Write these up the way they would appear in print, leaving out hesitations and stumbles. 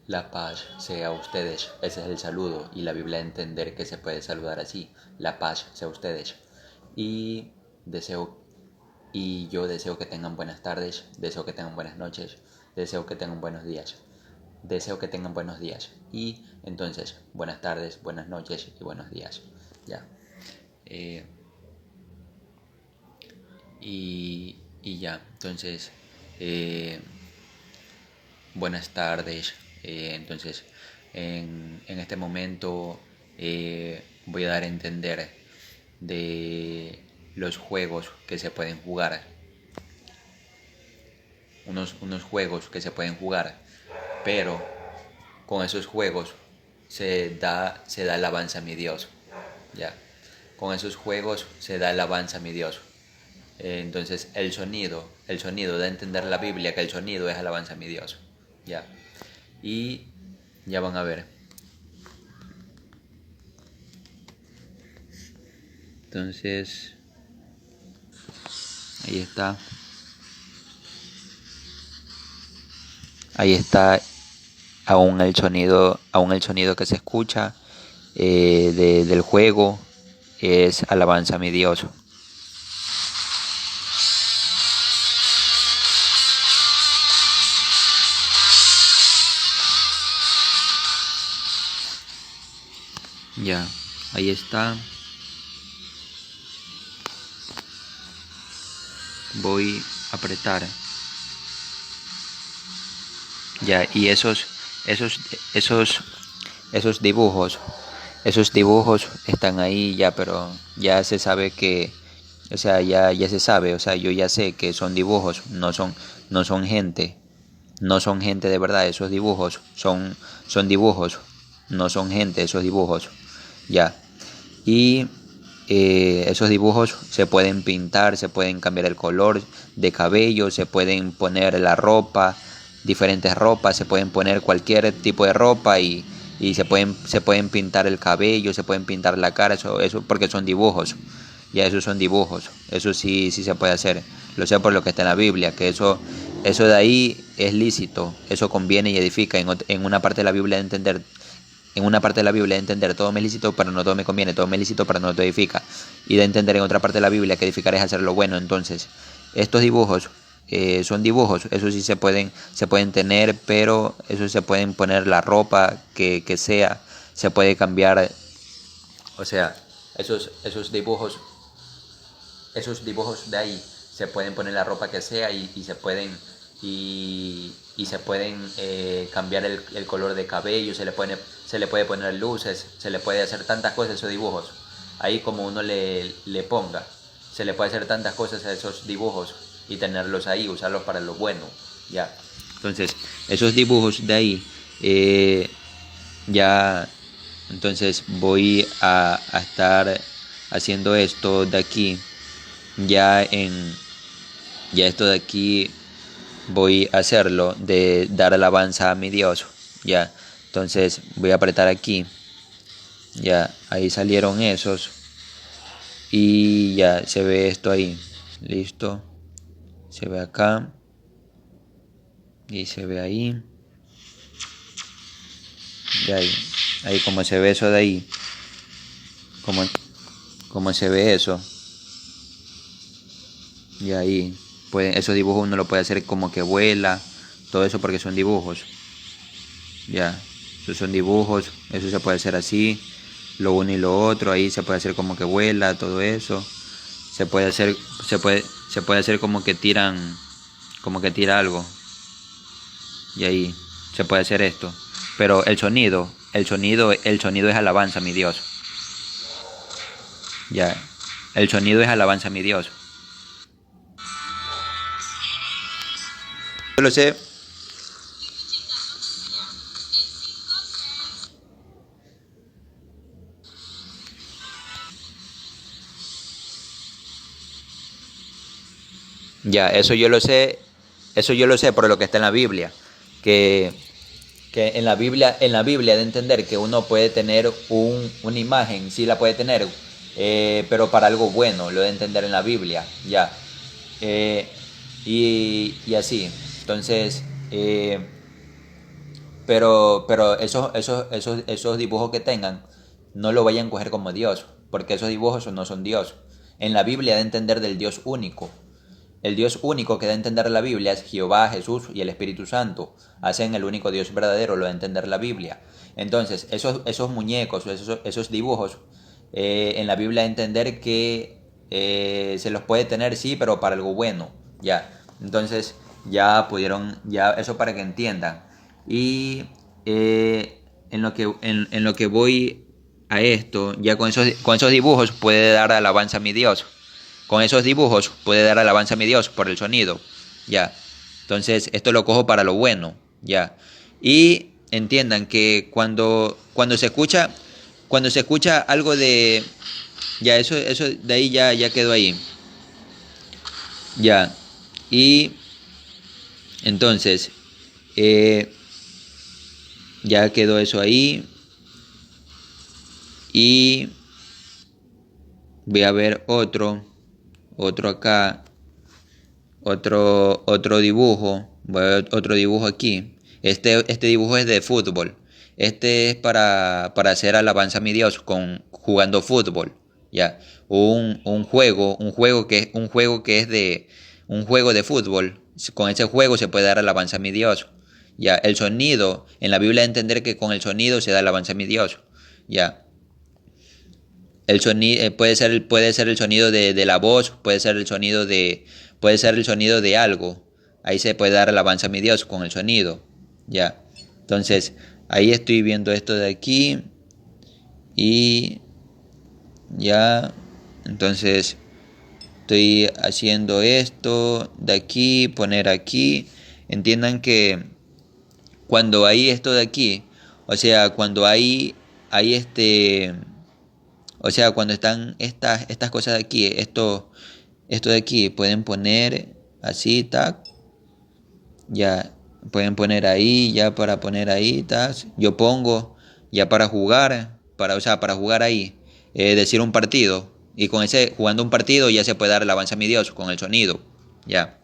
La paz sea a ustedes. Ese es el saludo y la Biblia da a entender que se puede saludar así. La paz sea a ustedes. Y deseo y yo deseo que tengan buenas tardes, deseo que tengan buenas noches, deseo que tengan buenos días. Deseo que tengan buenos días. Y entonces, buenas tardes, buenas noches y buenos días. Ya. Eh, y ya. Entonces, eh, buenas tardes. Entonces, en este momento voy a dar a entender de los juegos que se pueden jugar. Unos juegos que se pueden jugar. Pero con esos juegos se da alabanza a mi Dios. Ya. Con esos juegos se da alabanza a mi Dios. Entonces el sonido da a entender la Biblia que el sonido es alabanza a mi Dios. Ya. Y ya van a ver. Entonces, ahí está. Ahí está aún el sonido que se escucha del juego es alabanza a mi Dios. Ya, ahí está. Voy a apretar. Ya, y esos, esos, esos dibujos están ahí ya, pero ya se sabe que, o sea, ya se sabe, o sea, yo ya sé que son dibujos, no son gente, no son gente de verdad, esos dibujos son dibujos, no son gente esos dibujos, ya. Y esos dibujos se pueden pintar, se pueden cambiar el color de cabello, se pueden poner la ropa, diferentes ropas, se pueden poner cualquier tipo de ropa y se pueden pintar el cabello, se pueden pintar la cara, eso porque son dibujos. Ya esos son dibujos, eso sí se puede hacer. Lo sé por lo que está en la Biblia, que eso de ahí es lícito, eso conviene y edifica. En una parte de la Biblia de entender todo me es lícito, pero no todo me conviene, todo me es lícito, pero no todo edifica. Y de entender en otra parte de la Biblia que edificar es hacer lo bueno. Entonces, estos dibujos son dibujos, eso sí se pueden tener, pero eso se pueden poner la ropa que sea, se puede cambiar, o sea, esos dibujos de ahí se pueden poner la ropa que sea y se pueden cambiar el color de cabello, se le puede poner luces, se le puede hacer tantas cosas a esos dibujos. Ahí como uno le ponga, se le puede hacer tantas cosas a esos dibujos y tenerlos ahí, usarlos para lo bueno. Ya. Entonces, esos dibujos de ahí, ya, entonces voy a estar haciendo esto de aquí, ya ya esto de aquí voy a hacerlo de dar alabanza a mi Dios. Ya, entonces voy a apretar aquí, ya, ahí salieron esos y ya se ve esto ahí, listo, se ve acá y se ve ahí, y ahí como se ve eso de ahí, como, como se ve eso, y ahí esos dibujos uno lo puede hacer como que vuela, todo eso porque son dibujos. Ya, esos son dibujos, eso se puede hacer así, lo uno y lo otro, ahí se puede hacer como que vuela, todo eso. Se puede hacer, se puede hacer como que tira algo. Y ahí se puede hacer esto. Pero el sonido es alabanza a mi Dios. Ya, el sonido es alabanza a mi Dios. Yo lo sé. Ya, eso yo lo sé por lo que está en la Biblia, que, que en la Biblia de entender que uno puede tener una imagen, sí la puede tener, pero para algo bueno, lo de entender en la Biblia, ya, y así, entonces, pero esos dibujos que tengan, no lo vayan a coger como Dios, porque esos dibujos no son Dios. En la Biblia da a entender del Dios único. El Dios único que da a entender la Biblia es Jehová, Jesús y el Espíritu Santo. Hacen el único Dios verdadero, lo da a entender la Biblia. Entonces, esos muñecos, esos dibujos, en la Biblia da a entender que se los puede tener, sí, pero para algo bueno. Ya. Entonces, ya pudieron, ya eso para que entiendan. Y en lo que voy a esto, ya con esos dibujos puede dar alabanza a mi Dios. Con esos dibujos puede dar alabanza a mi Dios por el sonido. Ya. Entonces, esto lo cojo para lo bueno. Ya. Y entiendan que cuando se escucha algo de, ya, eso de ahí ya quedó ahí. Ya. Y entonces, eh, ya quedó eso ahí. Y voy a ver otro acá, otro dibujo. Voy a ver otro dibujo aquí. Este dibujo es de fútbol. Este es para hacer alabanza a mi Dios jugando fútbol. Ya. Un juego de fútbol. Con ese juego se puede dar alabanza a mi Dios. Ya. El sonido, en la Biblia entender que con el sonido se da alabanza a mi Dios. Ya. El sonido puede ser el sonido de la voz, puede ser el sonido de algo. Ahí se puede dar alabanza a mi Dios con el sonido. Ya. Entonces, ahí estoy viendo esto de aquí y ya. Entonces, estoy haciendo esto de aquí, poner aquí. Entiendan que cuando hay esto de aquí, o sea, hay o sea, cuando están estas cosas de aquí, esto de aquí, pueden poner así, tac, ya, pueden poner ahí, ya para poner ahí, tac, yo pongo, ya para jugar, o sea, para jugar ahí, decir un partido, y con ese, jugando un partido ya se puede dar alabanza a mi Dios con el sonido, ya.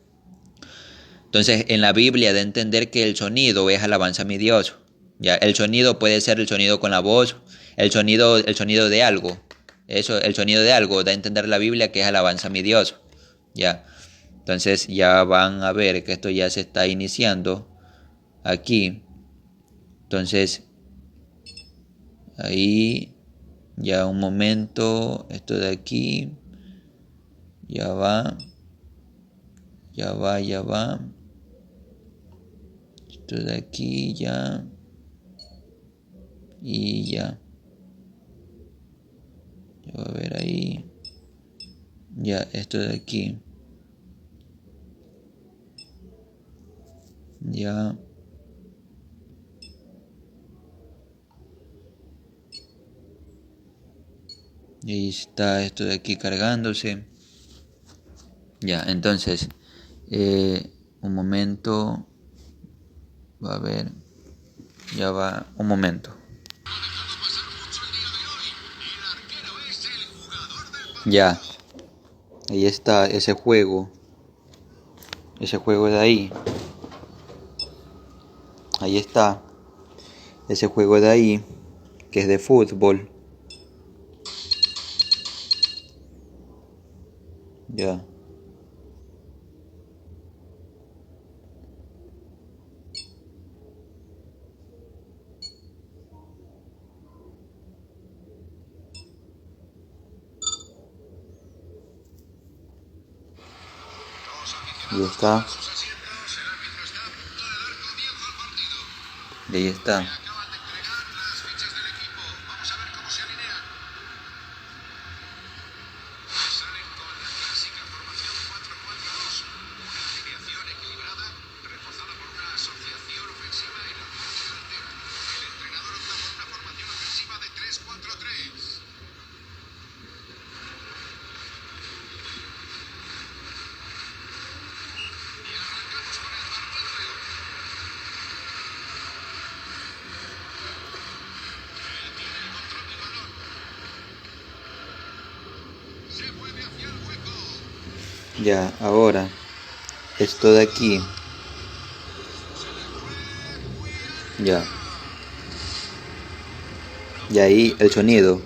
Entonces, en la Biblia de entender que el sonido es alabanza a mi Dios, ya, el sonido puede ser el sonido con la voz, el sonido de algo. Eso, el sonido de algo da a entender la Biblia que es alabanza a mi Dios. Ya. Entonces ya van a ver que esto ya se está iniciando aquí. Entonces, ahí, ya un momento, esto de aquí, ya va, ya va. Esto de aquí, ya, y ya. Ya va a ver ahí. Ya, esto de aquí. Ya. Y ahí está esto de aquí cargándose. Ya, entonces, un momento. Va a ver. Ya va, un momento. Ya, ahí está ese juego. Ese juego de ahí. Ahí está. Ese juego de ahí. Que es de fútbol. Ya. Ahí está. Y ahí está. Ya, ahora. Esto de aquí. Ya. Y ahí el sonido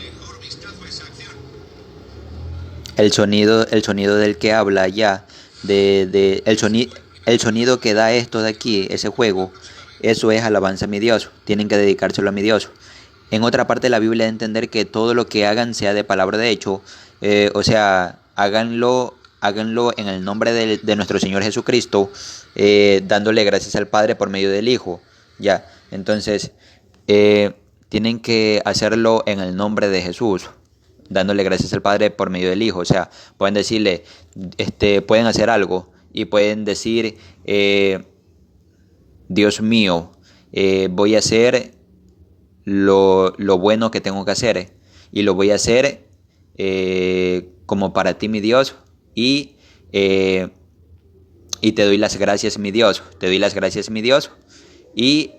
del que habla ya, el sonido que da esto de aquí, ese juego, eso es alabanza a mi Dios. Tienen que dedicárselo a mi Dios. En otra parte de la Biblia de entender que todo lo que hagan sea de palabra de hecho, o sea, háganlo en el nombre de nuestro Señor Jesucristo, dándole gracias al Padre por medio del Hijo. Ya, entonces, eh, tienen que hacerlo en el nombre de Jesús, dándole gracias al Padre por medio del Hijo. O sea, pueden decirle, pueden hacer algo y pueden decir, Dios mío, voy a hacer lo bueno que tengo que hacer y lo voy a hacer como para ti, mi Dios, y, eh, y te doy las gracias, mi Dios, te doy las gracias, mi Dios, y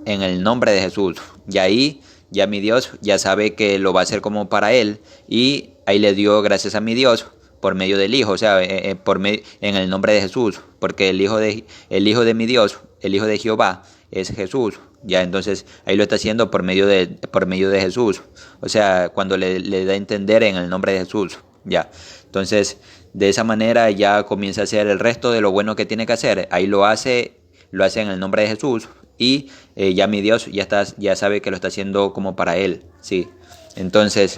en el nombre de Jesús. Y ahí ya mi Dios ya sabe que lo va a hacer como para él y ahí le dio gracias a mi Dios por medio del Hijo, o sea, en el nombre de Jesús, porque el Hijo de mi Dios, el Hijo de Jehová es Jesús. Ya entonces ahí lo está haciendo por medio de Jesús. O sea, cuando le da a entender en el nombre de Jesús. Ya. Entonces, de esa manera ya comienza a hacer el resto de lo bueno que tiene que hacer. Ahí lo hace en el nombre de Jesús y ya mi Dios ya sabe que lo está haciendo como para él, sí. Entonces,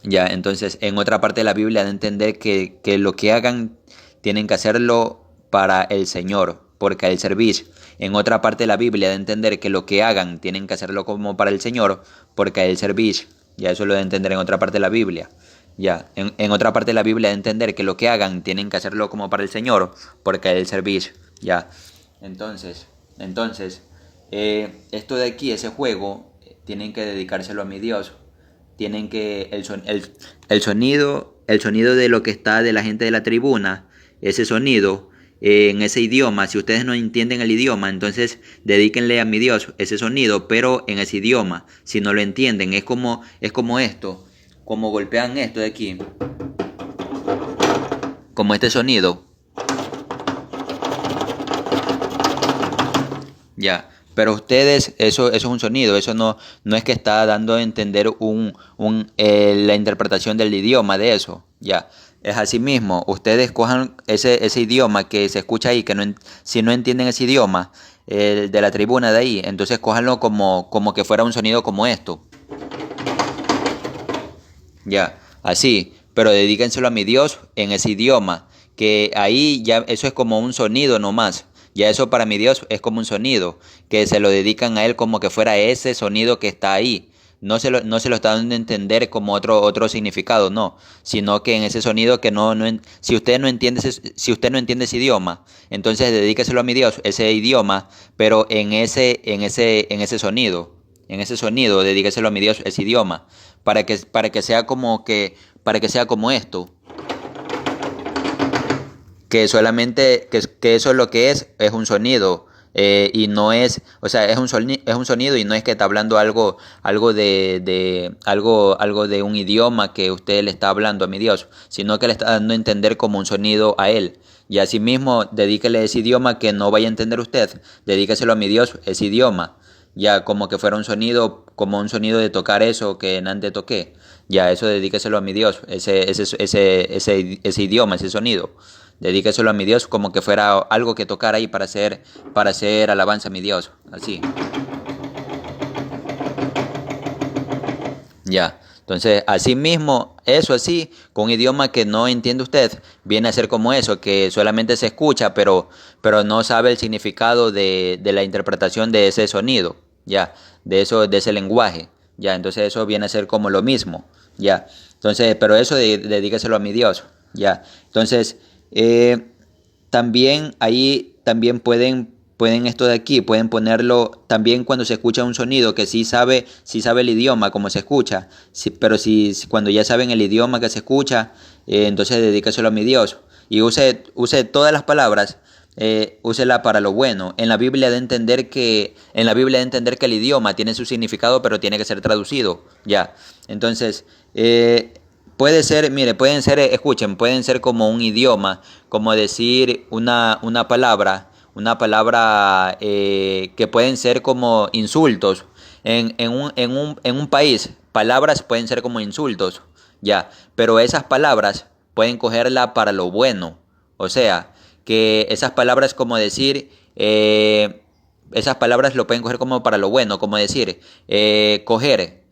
entonces en otra parte de la Biblia de entender que lo que hagan tienen que hacerlo para el Señor, porque a él servís. En otra parte de la Biblia de entender que lo que hagan tienen que hacerlo como para el Señor, porque a él servís. Ya eso lo de entender en otra parte de la Biblia. Ya, en otra parte de la Biblia de entender que lo que hagan tienen que hacerlo como para el Señor, porque a él servís. Ya, entonces, esto de aquí, ese juego, tienen que dedicárselo a mi Dios. Tienen que el sonido de lo que está de la gente de la tribuna, ese sonido en ese idioma. Si ustedes no entienden el idioma, entonces dedíquenle a mi Dios ese sonido, pero en ese idioma. Si no lo entienden, es como esto, como golpean esto de aquí, como este sonido. Ya, pero ustedes, eso es un sonido, eso no es que está dando a entender la interpretación del idioma de eso, ya. Es así mismo, ustedes cojan ese idioma que se escucha ahí, si no entienden ese idioma, el de la tribuna de ahí, entonces cójanlo como que fuera un sonido como esto, ya, así, pero dedíquenselo a mi Dios en ese idioma, que ahí ya eso es como un sonido nomás. Ya eso para mi Dios es como un sonido, que se lo dedican a él como que fuera ese sonido que está ahí. No se lo está dando a entender como otro significado, no, sino que en ese sonido que si usted no entiende si usted no entiende ese idioma, entonces dedíqueselo a mi Dios, ese idioma, pero en ese sonido. En ese sonido, dedíqueselo a mi Dios, ese idioma, para que sea para que sea como esto, que solamente, que eso es lo que es un sonido, y no es, o sea, es un sonido y no es que está hablando algo de un idioma que usted le está hablando a mi Dios, sino que le está dando a entender como un sonido a él. Y asimismo, dedíquele ese idioma que no vaya a entender usted, dedíqueselo a mi Dios, ese idioma, ya como que fuera un sonido, como un sonido de tocar eso que antes toqué. Ya, eso dedíqueselo a mi Dios, ese idioma, ese sonido. Dedíqueselo a mi Dios como que fuera algo que tocar ahí para hacer alabanza a mi Dios. Así. Ya. Entonces, así mismo, eso así, con un idioma que no entiende usted, viene a ser como eso, que solamente se escucha, pero no sabe el significado de la interpretación de ese sonido, ya, de ese lenguaje, ya, entonces eso viene a ser como lo mismo, ya. Entonces, pero eso dedíqueselo a mi Dios, ya. Entonces, también ahí también pueden esto de aquí, pueden ponerlo también cuando se escucha un sonido que sí sabe el idioma como se escucha, pero si cuando ya saben el idioma que se escucha, entonces dedíqueselo a mi Dios y use todas las palabras, úsela para lo bueno. En la Biblia de entender que el idioma tiene su significado, pero tiene que ser traducido, ya. Entonces, puede ser, mire, escuchen, pueden ser como un idioma, como decir una palabra, que pueden ser como insultos. En un país, palabras pueden ser como insultos, ya, pero esas palabras pueden cogerla para lo bueno. O sea, que esas palabras como decir, esas palabras lo pueden coger como para lo bueno, como decir, coger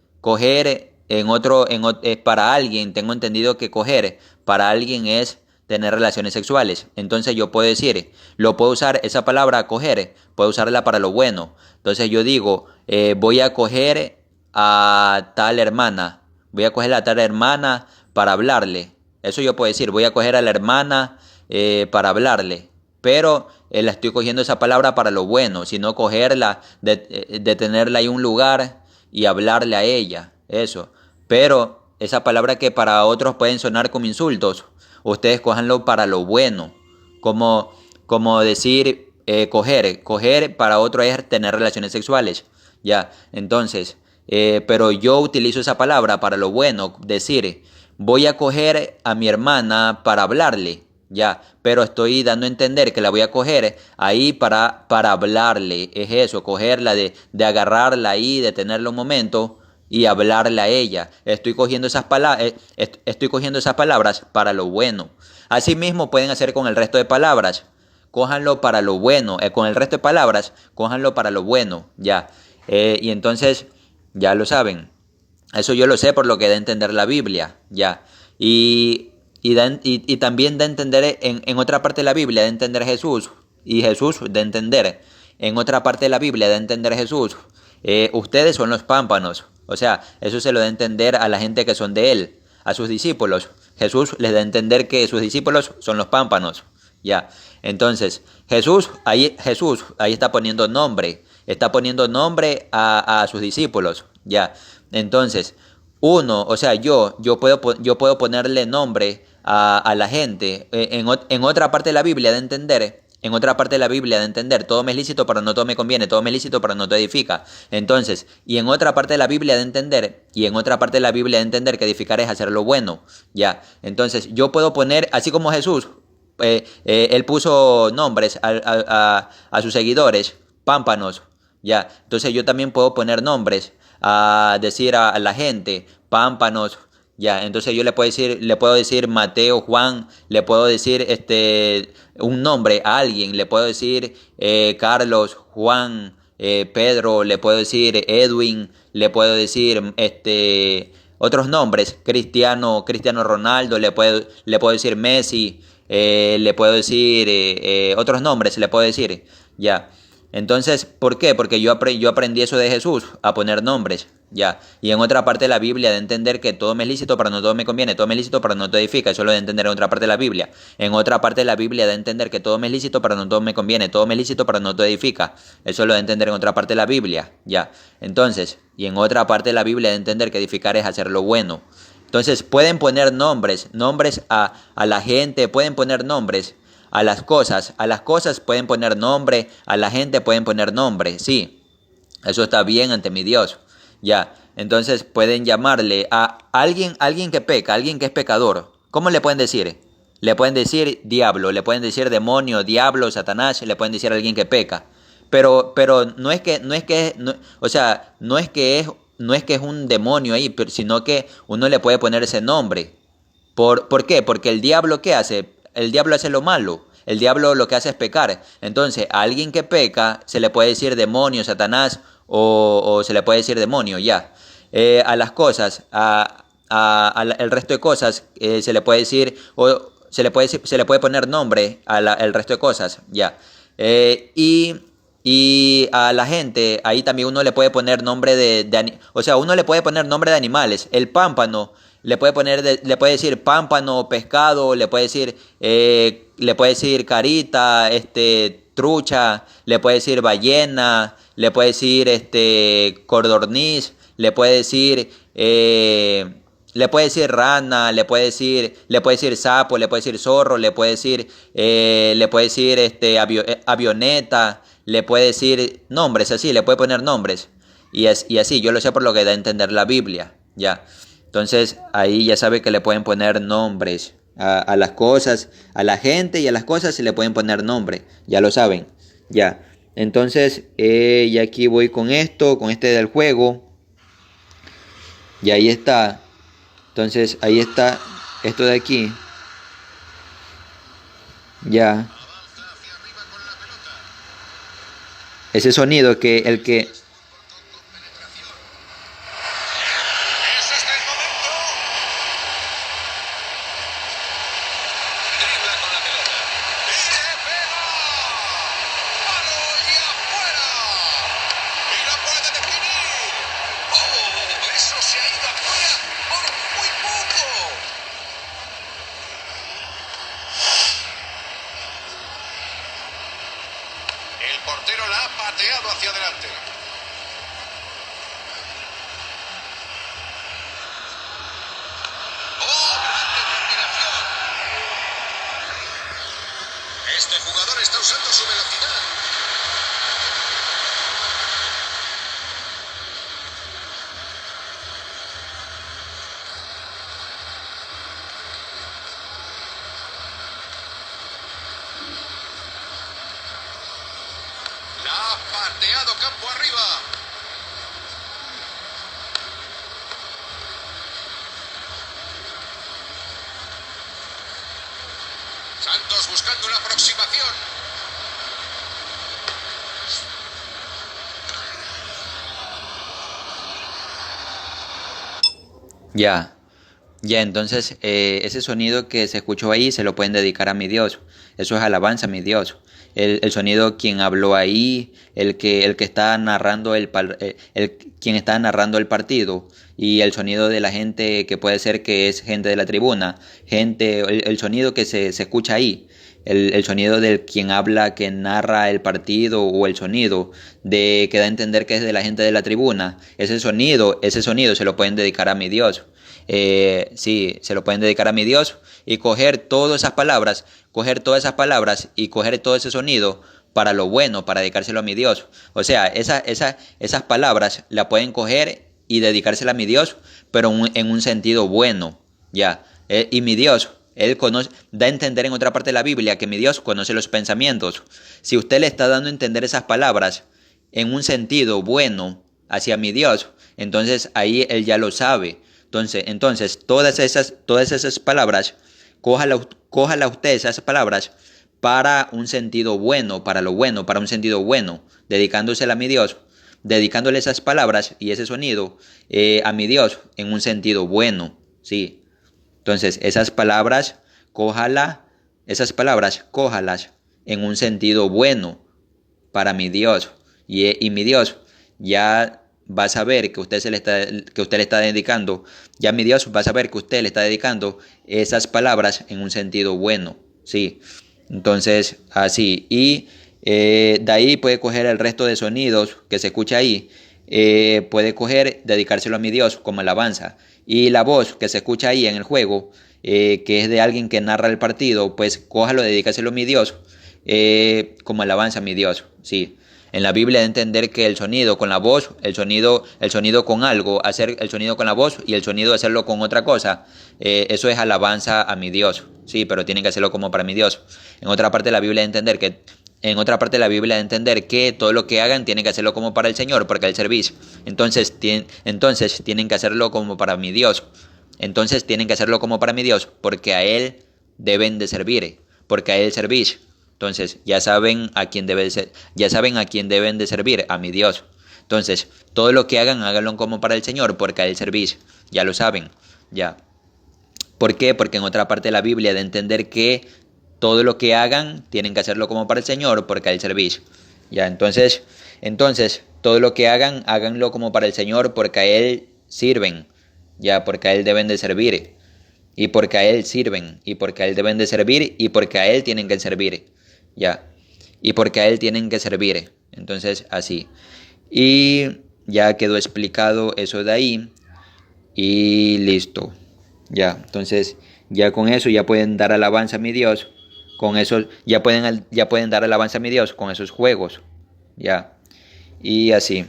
para alguien, tengo entendido que coger para alguien es tener relaciones sexuales. Entonces yo puedo decir, lo puedo usar, esa palabra coger, puedo usarla para lo bueno. Entonces yo digo, voy a coger a tal hermana, voy a coger a tal hermana para hablarle. Eso yo puedo decir, voy a coger a la hermana para hablarle. Pero la estoy cogiendo esa palabra para lo bueno, sino cogerla, de tenerla ahí un lugar y hablarle a ella. Eso. Pero esa palabra que para otros pueden sonar como insultos, ustedes cójanlo para lo bueno. Como decir coger para otro es tener relaciones sexuales. Ya, entonces, pero yo utilizo esa palabra para lo bueno, decir, voy a coger a mi hermana para hablarle. Ya, pero estoy dando a entender que la voy a coger ahí para hablarle. Es eso, cogerla, de agarrarla ahí, de tenerla un momento y hablarle a ella. Estoy cogiendo esas palabras para lo bueno. Asimismo pueden hacer con el resto de palabras. Cójanlo para lo bueno. Con el resto de palabras, cójanlo para lo bueno. Ya. Y entonces, ya lo saben. Eso yo lo sé por lo que da a entender la Biblia. Ya. Y también da a entender en otra parte de la Biblia, da a entender Jesús. Y Jesús da a entender. En otra parte de la Biblia da a entender Jesús. Ustedes son los pámpanos. O sea, eso se lo da a entender a la gente que son de él, a sus discípulos. Jesús les da a entender que sus discípulos son los pámpanos. Ya. Entonces, Jesús ahí está poniendo nombre a sus discípulos. Ya. Entonces, o sea, yo puedo ponerle nombre a la gente. En otra parte de la Biblia de entender, todo me es lícito, pero no todo me conviene, todo me es lícito, pero no te edifica. Entonces, y en otra parte de la Biblia de entender, que edificar es hacer lo bueno. Ya. Entonces, yo puedo poner, así como Jesús, él puso nombres a sus seguidores, pámpanos. Ya. Entonces, yo también puedo poner nombres a decir a la gente, pámpanos, ya, entonces yo le puedo decir Mateo, Juan, le puedo decir un nombre a alguien, le puedo decir Carlos, Juan, Pedro, le puedo decir Edwin, le puedo decir otros nombres, Cristiano Ronaldo, le puedo decir Messi, le puedo decir otros nombres, le puedo decir, ya. Entonces, ¿por qué? Porque yo aprendí eso de Jesús, a poner nombres, ya. Y en otra parte de la Biblia de entender que todo me es lícito, pero no todo me conviene, todo me es lícito, pero no te edifica, eso lo de entender en otra parte de la Biblia. En otra parte de la Biblia de entender que todo me es lícito, pero no todo me conviene, todo me es lícito, pero no te edifica, eso lo de entender en otra parte de la Biblia, ya. Entonces, y en otra parte de la Biblia de entender que edificar es hacer lo bueno. Entonces, pueden poner nombres a la gente, pueden poner nombres a las cosas pueden poner nombre, a la gente pueden poner nombre, sí, eso está bien ante mi Dios, ya, entonces pueden llamarle a alguien que peca, alguien que es pecador, ¿cómo le pueden decir? Le pueden decir diablo, le pueden decir demonio, diablo, Satanás, le pueden decir a alguien que peca, pero o sea, no es que es un demonio ahí, sino que uno le puede poner ese nombre. ¿Por qué? Porque el diablo, ¿qué hace? El diablo hace lo malo. El diablo lo que hace es pecar. Entonces, a alguien que peca se le puede decir demonio, Satanás, o se le puede decir demonio, ya. A las cosas, el resto de cosas, se le puede decir, o se le puede poner nombre el resto de cosas, ya. Y a la gente, ahí también uno le puede poner nombre o sea, uno le puede poner nombre de animales. El pámpano, le puede decir pámpano, pescado, le puede decir carita, trucha, le puede decir ballena, le puede decir codorniz, le puede decir rana, le puede decir sapo, le puede decir zorro, le puede decir avioneta, le puede decir nombres así, le puede poner nombres. Y así, yo lo sé por lo que da a entender la Biblia, ya. Entonces, ahí ya sabe que le pueden poner nombres a las cosas, a la gente y a las cosas se le pueden poner nombre, ya lo saben. Ya. Entonces, y aquí voy con esto, con este del juego. Y ahí está. Entonces, ahí está esto de aquí. Ya. Ese sonido que el que... El portero la ha pateado hacia adelante. ¡Oh, gran determinación! Este jugador está usando su velocidad. La ha pateado campo arriba. Santos buscando la aproximación. Ya. Ya, entonces ese sonido que se escuchó ahí se lo pueden dedicar a mi Dios. Eso es alabanza a mi Dios. El sonido quien habló ahí, el que está narrando quien está narrando el partido y el sonido de la gente que puede ser que es gente de la tribuna, el sonido que se escucha ahí, el sonido del quien habla, que narra el partido o el sonido de que da a entender que es de la gente de la tribuna, ese sonido se lo pueden dedicar a mi Dios. Sí, se lo pueden dedicar a mi Dios y coger todas esas palabras y coger todo ese sonido para lo bueno, para dedicárselo a mi Dios. O sea, esas palabras la pueden coger y dedicársela a mi Dios, pero en un sentido bueno, ya. Y mi Dios, Él conoce, da a entender en otra parte de la Biblia que mi Dios conoce los pensamientos. Si usted le está dando a entender esas palabras en un sentido bueno hacia mi Dios, entonces ahí Él ya lo sabe. Entonces todas esas palabras, cójala usted esas palabras para un sentido bueno, para lo bueno, para un sentido bueno, dedicándosela a mi Dios, dedicándole esas palabras y ese sonido a mi Dios en un sentido bueno, sí. Entonces cójalas en un sentido bueno para mi Dios y mi Dios ya va a saber que usted le está dedicando, ya mi Dios va a saber que usted le está dedicando esas palabras en un sentido bueno, sí. Entonces, así, y de ahí puede coger el resto de sonidos que se escucha ahí, puede coger, dedicárselo a mi Dios como alabanza. Y la voz que se escucha ahí en el juego, que es de alguien que narra el partido, pues cójalo, dedícaselo a mi Dios, como alabanza a mi Dios, sí. En la Biblia de entender que el sonido con la voz, el sonido con algo, hacer el sonido con la voz y el sonido hacerlo con otra cosa, eso es alabanza a mi Dios, sí, pero tienen que hacerlo como para mi Dios. En otra parte de la Biblia de entender que En otra parte de la Biblia de entender que todo lo que hagan tienen que hacerlo como para el Señor, porque el servicio. Entonces tienen que hacerlo como para mi Dios. Entonces tienen que hacerlo como para mi Dios, porque a Él deben de servir, porque a Él servís. Entonces ya saben a quién deben de servir, a mi Dios. Entonces, todo lo que hagan, háganlo como para el Señor, porque a Él servís. Ya lo saben, ya. ¿Por qué? Porque en otra parte de la Biblia de entender que todo lo que hagan tienen que hacerlo como para el Señor, porque a Él servís. Ya, entonces, todo lo que hagan, háganlo como para el Señor, porque a Él sirven. Ya, porque a Él deben de servir. Y porque a Él sirven. Y porque a Él deben de servir. Y porque a Él tienen que servir. Ya. Y porque a Él tienen que servir. Entonces, así. Y ya quedó explicado eso de ahí. Y listo. Ya, entonces ya con eso ya pueden dar alabanza a mi Dios. Con eso ya pueden dar alabanza a mi Dios con esos juegos. Ya. Y así.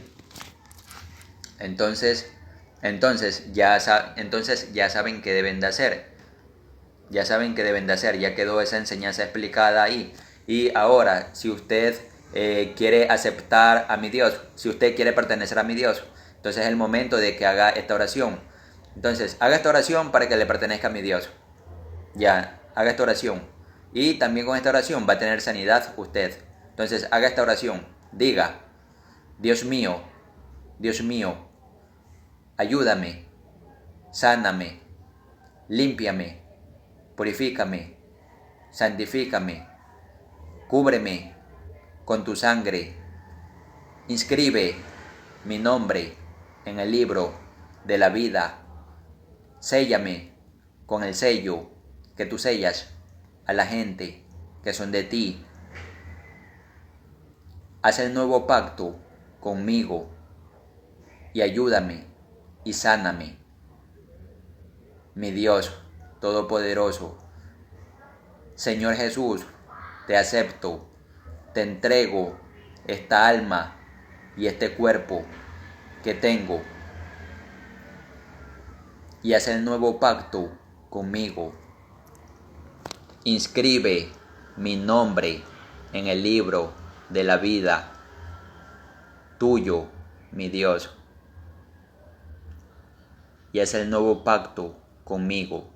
Entonces, entonces ya saben qué deben de hacer. Ya saben qué deben de hacer. Ya quedó esa enseñanza explicada ahí. Y ahora, si usted quiere aceptar a mi Dios, si usted quiere pertenecer a mi Dios, entonces es el momento de que haga esta oración. Entonces, haga esta oración para que le pertenezca a mi Dios. Ya, haga esta oración. Y también con esta oración va a tener sanidad usted. Entonces, haga esta oración. Diga, Dios mío, ayúdame, sáname, límpiame, purifícame, santifícame, cúbreme con tu sangre, inscribe mi nombre en el libro de la vida, séllame con el sello que tú sellas a la gente que son de ti. Haz el nuevo pacto conmigo y ayúdame y sáname. Mi Dios Todopoderoso, Señor Jesús, te acepto, te entrego esta alma y este cuerpo que tengo y haz el nuevo pacto conmigo. Inscribe mi nombre en el libro de la vida tuyo, mi Dios, y haz el nuevo pacto conmigo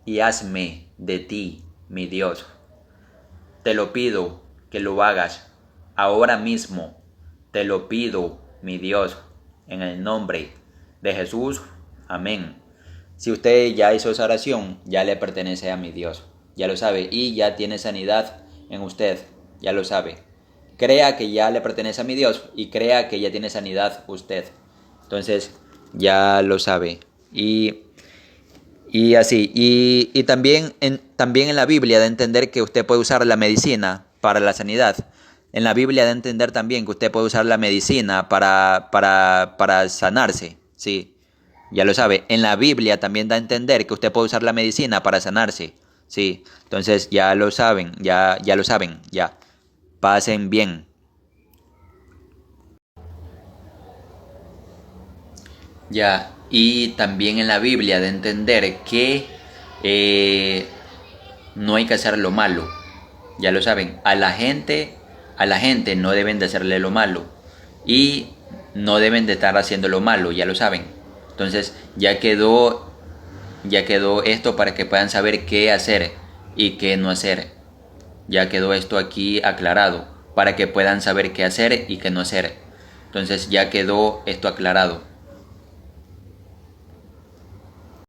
y hazme de ti, mi Dios. Te lo pido que lo hagas ahora mismo. Te lo pido, mi Dios, en el nombre de Jesús. Amén. Si usted ya hizo esa oración, ya le pertenece a mi Dios. Ya lo sabe. Y ya tiene sanidad en usted. Ya lo sabe. Crea que ya le pertenece a mi Dios y crea que ya tiene sanidad usted. Entonces, ya lo sabe. Y así, y también en la Biblia de entender que usted puede usar la medicina para la sanidad. En la Biblia de entender también que usted puede usar la medicina para sanarse, sí, ya lo sabe. En la Biblia también da a entender que usted puede usar la medicina para sanarse, sí. Entonces ya lo saben, ya lo saben, ya. Pasen bien. Ya, y también en la Biblia de entender que no hay que hacer lo malo. Ya lo saben, a la gente no deben de hacerle lo malo y no deben de estar haciendo lo malo, ya lo saben. Entonces ya quedó esto para que puedan saber qué hacer y qué no hacer. Ya quedó esto aquí aclarado para que puedan saber qué hacer y qué no hacer. Entonces ya quedó esto aclarado.